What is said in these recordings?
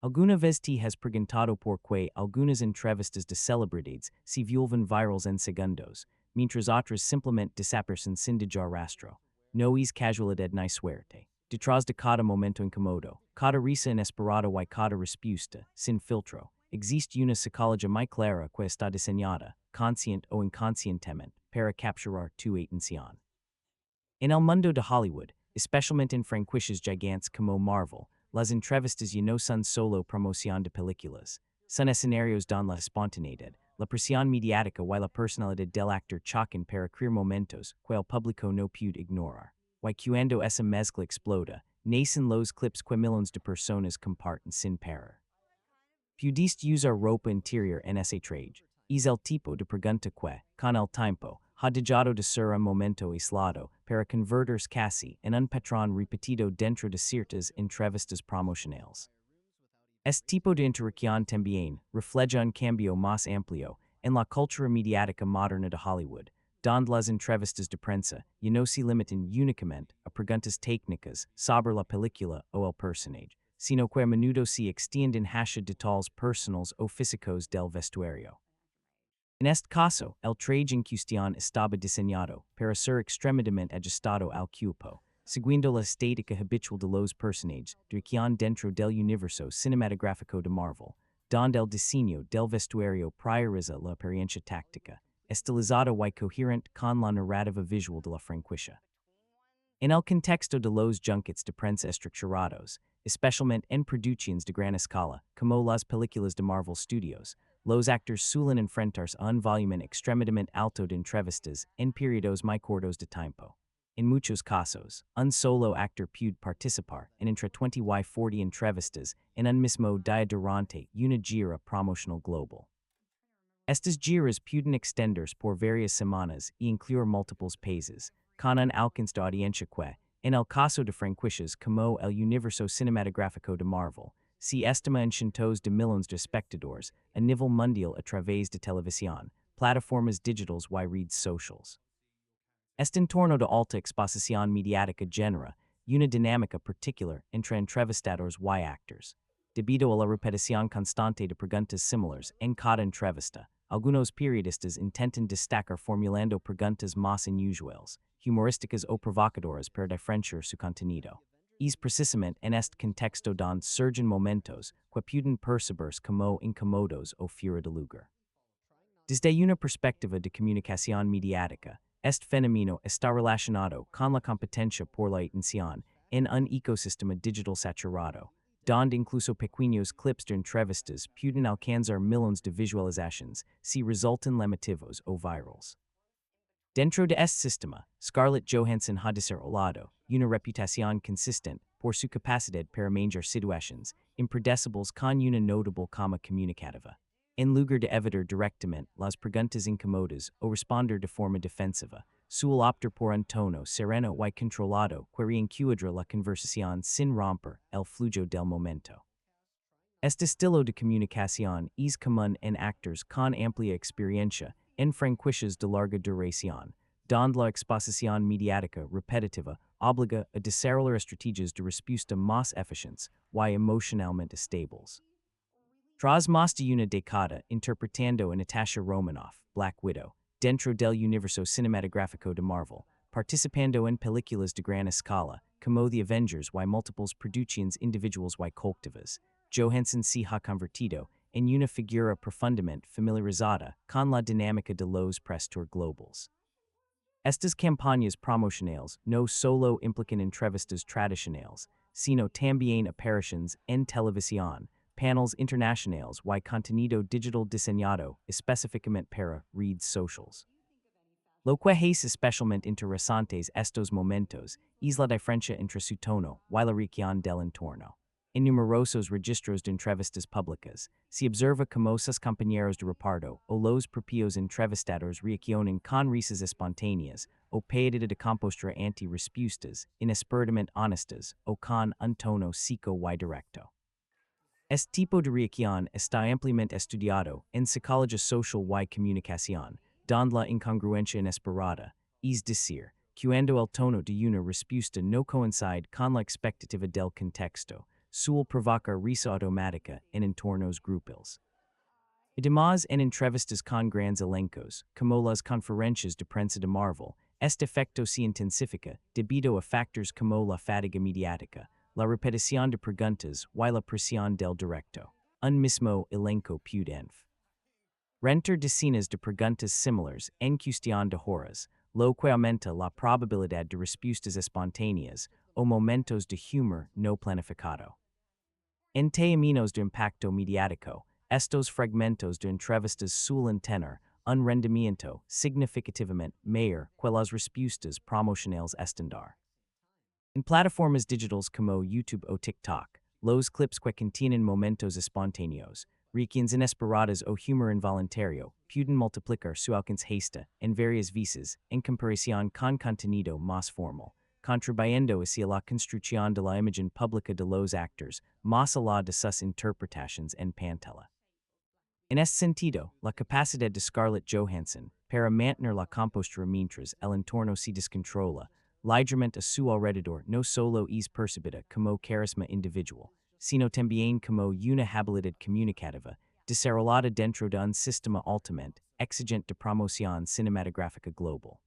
Alguna vez te has preguntado por qué algunas entrevistas de celebridades se vuelven virals en segundos, mientras otras simplemente desaparecen sin dejar rastro. No es casualidad ni suerte. Detrás de cada momento incómodo, cada risa inesperada y cada respuesta, sin filtro, existe una psicología muy clara que está diseñada, consciente o inconscientemente, para capturar tu atención. En el mundo de Hollywood, especialmente en franquicias gigantes como Marvel, las entrevistas ya no son solo promoción de películas, son escenarios donde la espontaneidad, la presión mediática y la personalidad del actor chocan para crear momentos que el público no puede ignorar. Y cuando esa mezcla explota, nacen los clips que millones de personas comparten sin parar. Pudiste usar ropa interior en ese traje. Es el tipo de pregunta que, con el tiempo, ha dejado de ser un momento aislado para convertirse casi en un patrón repetido dentro de ciertas entrevistas promocionales. Este tipo de interacción también refleja un cambio más amplio en la cultura mediática moderna de Hollywood, donde las entrevistas de prensa ya no se limitan únicamente a preguntas técnicas sobre la película o el personaje, sino que a menudo se extienden hacia detalles personales o físicos del vestuario. En este caso, el traje en cuestión estaba diseñado para ser extremadamente ajustado al cuerpo, siguiendo la estética habitual de los personajes dirección dentro del universo cinematográfico de Marvel, donde el diseño del vestuario prioriza la apariencia táctica, estilizada y coherente con la narrativa visual de la franquicia. En el contexto de los junkets de prensa estructurados, especialmente en producciones de gran escala, como las películas de Marvel Studios, los actores suelen enfrentarse a un volumen extremadamente alto de entrevistas en periodos muy cortos de tiempo. En muchos casos, un solo actor puede participar en entre 20 y 40 entrevistas en un mismo día durante una gira promocional global. Estas giras pueden extenderse por varias semanas y incluir múltiples países, con un alcance de audiencia que, en el caso de franquicias como el universo cinematográfico de Marvel, se estima en cientos de millones de espectadores a nivel mundial a través de televisión, plataformas digitales y redes sociales. Este entorno de alta exposición mediática genera una dinámica particular entre entrevistadores y actores. Debido a la repetición constante de preguntas similares en cada entrevista, algunos periodistas intentan destacar formulando preguntas más inusuales, humorísticas o provocadoras para diferenciar su contenido. Es precisamente en este contexto donde surgen momentos que pueden percibirse como incómodos o fuera de lugar. Desde una perspectiva de comunicación mediática, este fenómeno está relacionado con la competencia por la atención en un ecosistema digital saturado, donde incluso pequeños clips de entrevistas pueden alcanzar millones de visualizaciones si resultan llamativos o virales. Dentro de este sistema, Scarlett Johansson ha desarrollado una reputación consistente por su capacidad para manejar situaciones impredecibles con una notable cama comunicativa. En lugar de evitar directamente las preguntas incómodas o responder de forma defensiva, suele optar por un tono sereno y controlado que encuadra la conversación sin romper el flujo del momento. Este estilo de comunicación es común en actores con amplia experiencia en franquicias de larga duración, donde la exposición mediática repetitiva obliga a desarrollar estrategias de respuesta más eficientes y emocionalmente estables. Tras más de una década interpretando a Natasha Romanoff, Black Widow, dentro del universo cinematográfico de Marvel, participando en películas de gran escala, como The Avengers y múltiples producciones individuales y colectivas, Johansson se ha convertido en una figura profundamente familiarizada con la dinámica de los prestores globales. Estas campañas promocionales no solo implican entrevistas tradicionales, sino también apariciones en televisión, panels internacionales y contenido digital diseñado específicamente para redes sociales. Lo que es especialmente interesantes estos momentos es la diferencia entre su tono y la reacción del entorno. En numerosos registros de entrevistas públicas, se observa cómo sus compañeros de reparto o los propios entrevistados reaccionan con risas espontáneas o pérdida de compostura ante respuestas inesperadamente honestas o con un tono seco y directo. Este tipo de reacción está ampliamente estudiado en psicología social y comunicación, donde la incongruencia inesperada, es decir, cuando el tono de una respuesta no coincide con la expectativa del contexto, sul provocar risa automática en entornos grupales. Además en entrevistas con grandes elencos, como las conferencias de prensa de Marvel, este efecto se intensifica debido a factores como la fatiga mediática, la repetición de preguntas y la presión del directo. Un mismo elenco puede renter decenas de preguntas similares en cuestión de horas, lo que aumenta la probabilidad de respuestas espontáneas o momentos de humor no planificado. En términos de impacto mediático, estos fragmentos de entrevistas suelen tener un rendimiento significativamente mayor que las respuestas promocionales estándar. En plataformas digitales como YouTube o TikTok, los clips que contienen momentos espontáneos, reacciones inesperadas o humor involuntario, pueden multiplicar su alcance hasta en varias veces en comparación con contenido más formal, contribuyendo hacia la construcción de la imagen pública de los actores, más allá de sus interpretaciones en pantalla. En este sentido, la capacidad de Scarlett Johansson para mantener la compostura mientras el entorno se descontrola, ligeramente a su alrededor no solo es percibida como carisma individual, sino también como una habilidad comunicativa desarrollada dentro de un sistema altamente exigente de promoción cinematográfica global.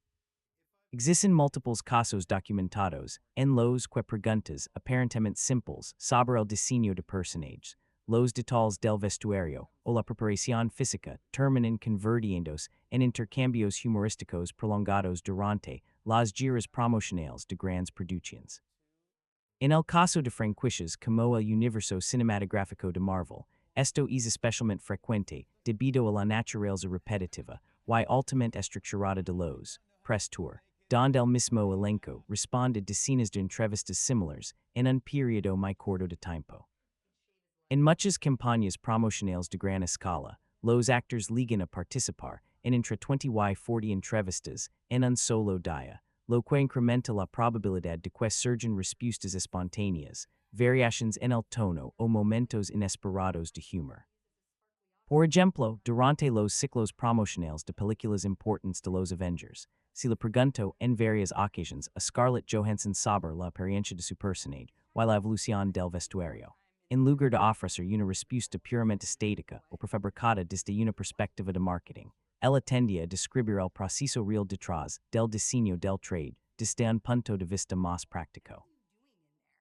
Existen múltiples casos documentados en los que preguntas aparentemente simples sobre el diseño de personajes, los detalles del vestuario o la preparación física terminan convirtiéndose en intercambios humorísticos prolongados durante las giras promocionales de grandes producciones. En el caso de franquicias como el universo cinematográfico de Marvel, esto es especialmente frecuente debido a la naturaleza repetitiva y altamente estructurada de los press tour, donde el mismo elenco responde decenas de entrevistas similares en un periodo muy corto de tiempo. En muchas campañas promocionales de gran escala, los actores ligan a participar en entre 20 y 40 entrevistas en un solo día, lo que incrementa la probabilidad de que surjan respuestas espontáneas, variaciones en el tono o momentos inesperados de humor. Por ejemplo, durante los ciclos promocionales de películas importantes de los Avengers, se le preguntó en varias ocasiones a Scarlett Johansson sobre la apariencia de su personaje y la evolución del vestuario, en lugar de ofrecer una respuesta puramente estética o prefabricada desde una perspectiva de marketing. Ella tendía a describir el proceso real detrás del diseño del trade desde un punto de vista más práctico.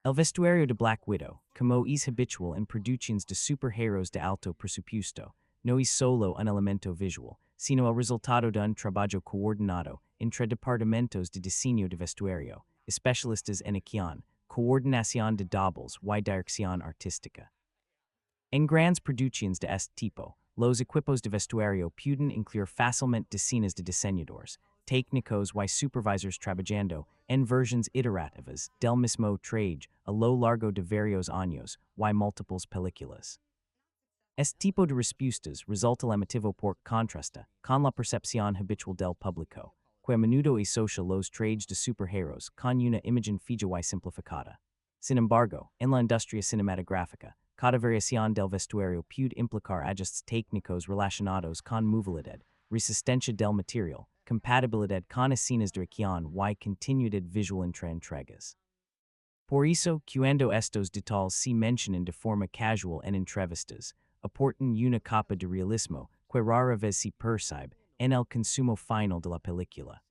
El vestuario de Black Widow, como es habitual en producciones de superhéroes de alto presupuesto, no es solo un elemento visual, sino el resultado de un trabajo coordinado entre departamentos de diseño de vestuario, especialistas en acción, coordinación de doubles y dirección artística. En grandes producciones de este tipo, los equipos de vestuario pueden incluir fácilmente decenas de diseñadores, técnicos y supervisors trabajando en versiones iterativas del mismo traje a lo largo de varios años y múltiples películas. Este tipo de respuestas resulta llamativo por contraste con la percepción habitual del público, que a menudo asocia los trajes de superhéroes con una imagen fija y simplificada. Sin embargo, en la industria cinematográfica, cada variación del vestuario puede implicar ajustes técnicos relacionados con movilidad, resistencia del material, compatibilidad con escenas de acción y continuidad visual entre entregas. Por eso, cuando estos detalles se mencionan de forma casual en entrevistas, aportan una capa de realismo que rara vez se percibe en el consumo final de la película.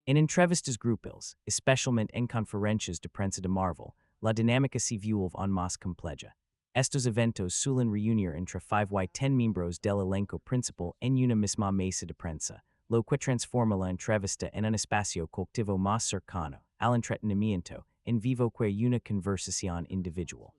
En entrevistas grupales, especialmente en conferencias de prensa de Marvel, la dinámica se vuelve aún más compleja. Estos eventos suelen reunir entre 5 y 10 miembros del elenco principal en una misma mesa de prensa, lo que transforma la entrevista en un espacio colectivo más cercano al entretenimiento en vivo que una conversación individual.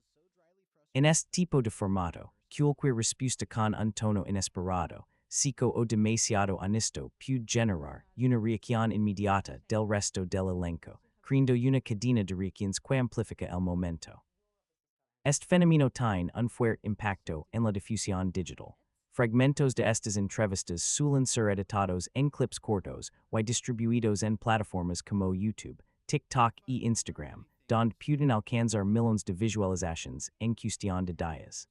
En este tipo de formato, cualquier respuesta con un tono inesperado, seco o demasiado honesto puede generar una reacción inmediata del resto del elenco, creando una cadena de reacciones que amplifica el momento. Este fenómeno tiene un fuerte impacto en la difusión digital. Fragmentos de estas entrevistas suelen ser editados en clips cortos y distribuidos en plataformas como YouTube, TikTok y Instagram, donde pueden alcanzar millones de visualizaciones en cuestión de días.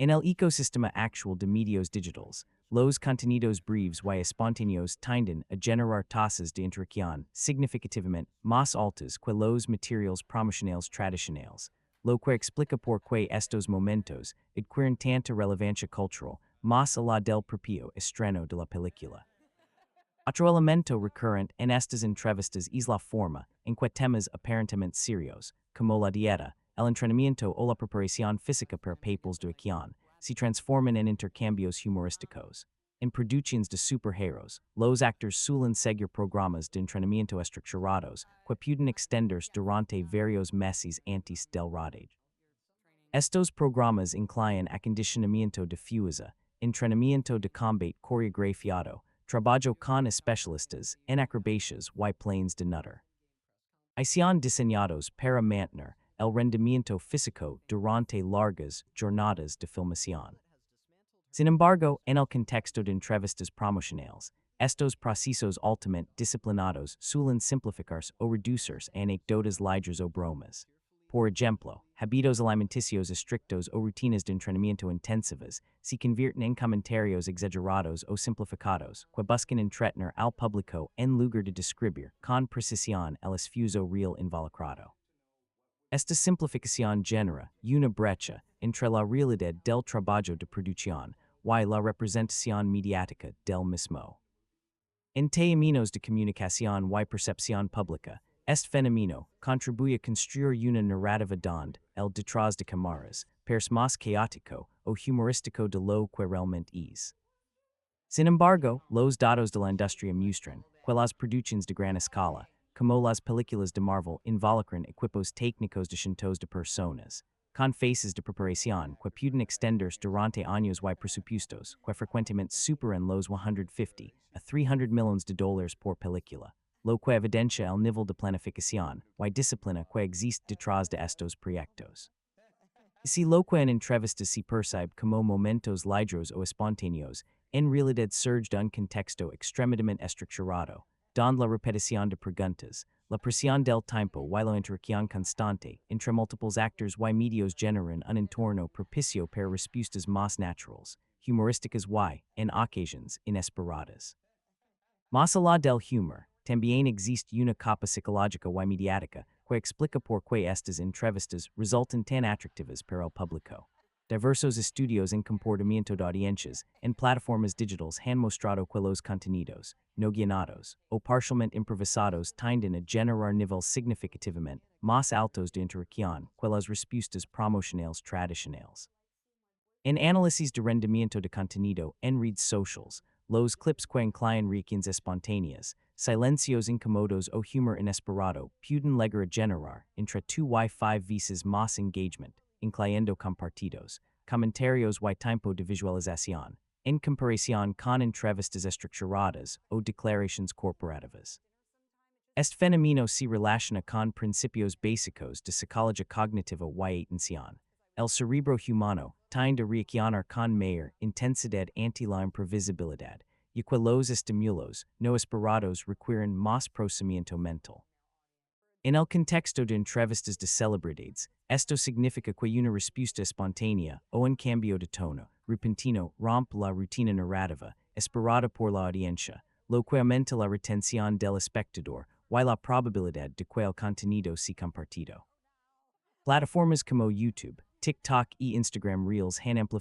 En el ecosistema actual de medios digitales, los contenidos breves y espontáneos tienden a generar tasas de interacción significativamente más altas que los materiales promocionales tradicionales, lo que explica por qué estos momentos adquieren tanta relevancia cultural, más allá del propio estreno de la película. Otro elemento recurrente en estas entrevistas es la forma en que temas aparentemente serios, como la dieta, el entrenamiento o la preparación física para papels de acción, se transforman en intercambios humorísticos. En producciones de superhéroes, los actores suelen seguir programas de entrenamiento estructurados que pueden extenderse durante varios meses antes del rodaje. Estos programas incluyen acondicionamiento de fuerza, entrenamiento de combate coreografiado, trabajo con especialistas en acrobacias y planes de nutter. Son diseñados para mantener el rendimiento físico durante largas jornadas de filmación. Sin embargo, en el contexto de entrevistas promocionales, estos procesos altamente disciplinados suelen simplificarse o reducirse a anécdotas ligeras o bromas. Por ejemplo, hábitos alimenticios estrictos o rutinas de entrenamiento intensivas se convierten en comentarios exagerados o simplificados que buscan entretener al público en lugar de describir con precisión el esfuerzo real involucrado. Esta simplificación genera una brecha entre la realidad del trabajo de producción y la representación mediática del mismo. En términos de comunicación y percepción pública, este fenómeno contribuye a construir una narrativa donde el detrás de cámaras parece más caótico o humorístico de lo que realmente es. Sin embargo, los datos de la industria muestran que las producciones de gran escala, como las películas de Marvel, involucran equipos técnicos de cientos de personas, con fases de preparación que pueden extenderse durante años y presupuestos que frecuentemente superan los 150 a 300 millones de dólares por película, lo que evidencia el nivel de planificación y disciplina que existe detrás de estos proyectos. Si lo que en entrevistas se percibe como momentos ligeros o espontáneos, en realidad surge de un contexto extremadamente estructurado, donde la repetición de preguntas, la presión del tiempo y la interacción constante entre múltiples actores y medios generan un entorno propicio para respuestas más naturales, humorísticas y, en ocasiones, inesperadas. Más allá del humor, también existe una capa psicológica y mediática que explica por qué estas entrevistas resultan tan atractivas para el público. Diversos estudios en comportamiento de audiencias en plataformas digitales han mostrado que los contenidos, no guionados o parcialmente improvisados tienden a generar niveles significativamente más altos de interacción que las respuestas promocionales tradicionales. En análisis de rendimiento de contenido en redes sociales, los clips que incluyen reacciones espontáneas, silencios incómodos o humor inesperado pueden llegar a generar entre 2 y 5 veces más engagement, incluyendo compartidos, comentarios y tiempo de visualización, en comparación con entrevistas estructuradas o declaraciones corporativas. Este fenómeno se relaciona con principios básicos de psicología cognitiva y atención. El cerebro humano tiende a reaccionar con mayor intensidad ante la imprevisibilidad, y que los estímulos no esperados requieren más procesamiento mental. En el contexto de entrevistas de celebridades, esto significa que una respuesta espontánea o un cambio de tono repentino rompe la rutina narrativa esperada por la audiencia, lo que aumenta la retención del espectador y la probabilidad de que el contenido sea compartido. Plataformas como YouTube, TikTok y Instagram Reels han amplificado